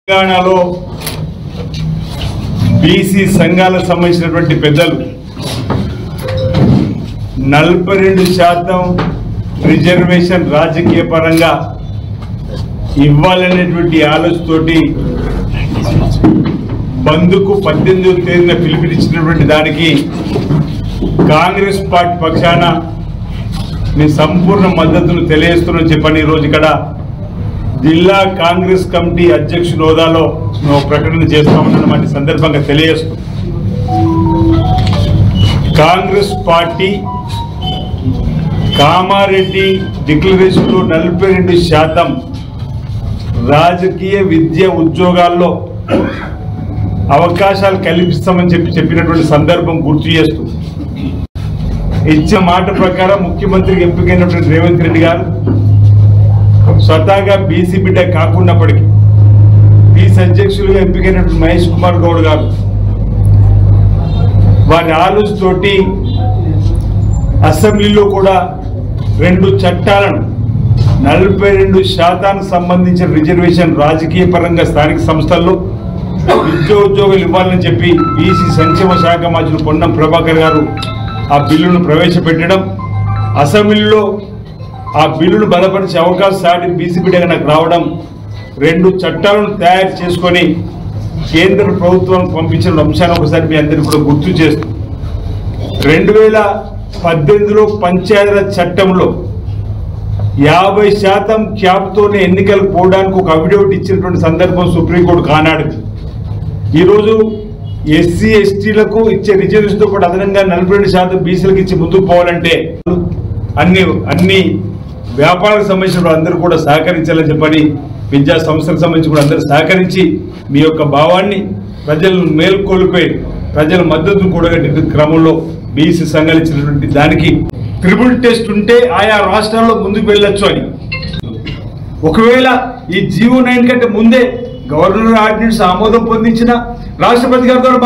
తెలంగాణలో బీసీ సంఘాలకు సంబంధించినటువంటి పెద్దలు 42% రిజర్వేషన్ రాజకీయ పరంగా ఇవ్వాలనేటువంటి ఆలోచనతోటి బంద్కు 18వ తేదీన పిలుపునిచ్చినటువంటి దానికి కాంగ్రెస్ పార్టీ పక్షాన మీ సంపూర్ణ మద్దతును తెలియజేస్తున్నామని చెప్పని ఈరోజు ఇక్కడ జిల్లా కాంగ్రెస్ కమిటీ అధ్యక్షుల హోదాలో ప్రకటన చేస్తామన్నటువంటి సందర్భంగా తెలియజేస్తూ కాంగ్రెస్ పార్టీ కామారెడ్డి డిక్లరేషన్లో 42% రాజకీయ విద్య ఉద్యోగాల్లో అవకాశాలు కల్పిస్తామని చెప్పినటువంటి సందర్భం గుర్తు చేస్తూ ఇచ్చిన మాట ప్రకారం ముఖ్యమంత్రికి ఎంపికైనటువంటి రేవంత్ రెడ్డి గారు స్వతహాగా బీసీ బిడ్డ కాకున్నప్పటికీ బీసీ అధ్యక్షులుగా ఎంపికైనటువంటి మహేష్ కుమార్ గౌడ్ గారు వారి ఆలోచనతోటి అసెంబ్లీలో కూడా 2 చట్టాలను 42% సంబంధించిన రిజర్వేషన్ రాజకీయ పరంగా స్థానిక సంస్థల్లో ఉద్యోగాలు ఇవ్వాలని చెప్పి బీసీ సంక్షేమ శాఖ మంత్రి పొన్నం ప్రభాకర్ గారు ఆ బిల్లును ప్రవేశపెట్టడం, అసెంబ్లీలో ఆ బిల్లును బలపరిచే అవకాశం సాటి బీసీ బిడ్డగా నాకు రావడం, 2 చట్టాలను తయారు చేసుకొని కేంద్ర ప్రభుత్వానికి పంపించిన అంశాన్ని ఒకసారి మీ అందరికీ కూడా గుర్తు చేస్తూ 2018లో పంచాయతీరాజ్ చట్టంలో 50% క్యాప్తోనే ఎన్నికలు పోవడానికి ఒక అఫిడవిట్ ఇచ్చినటువంటి సందర్భం సుప్రీంకోర్టు కానాడింది. ఈరోజు ఎస్సీ ఎస్టీలకు ఇచ్చే రిజర్వేషన్తో పాటు అదనంగా 42% బీసీలకు ఇచ్చి ముందుకు పోవాలంటే అన్ని వ్యాపారాలకు సంబంధించిన అందరూ కూడా సహకరించాలని చెప్పని విద్యా సంస్థలకు సంబంధించి కూడా అందరూ సహకరించి మీ యొక్క భావాన్ని ప్రజలను మేల్కొల్పే ప్రజల మద్దతును కూడగట్టే క్రమంలో బీసీ సంఘాలు ఇచ్చినటువంటి దానికి ట్రిపుల్ టెస్ట్ ఉంటే ఆయా రాష్ట్రాల్లో ముందుకు వెళ్ళొచ్చు అని. ఒకవేళ ఈ జీవో 9 కంటే ముందే గవర్నర్ ఆర్డినెన్స్ ఆమోదం పొందించిన రాష్ట్రపతి గారి ద్వారా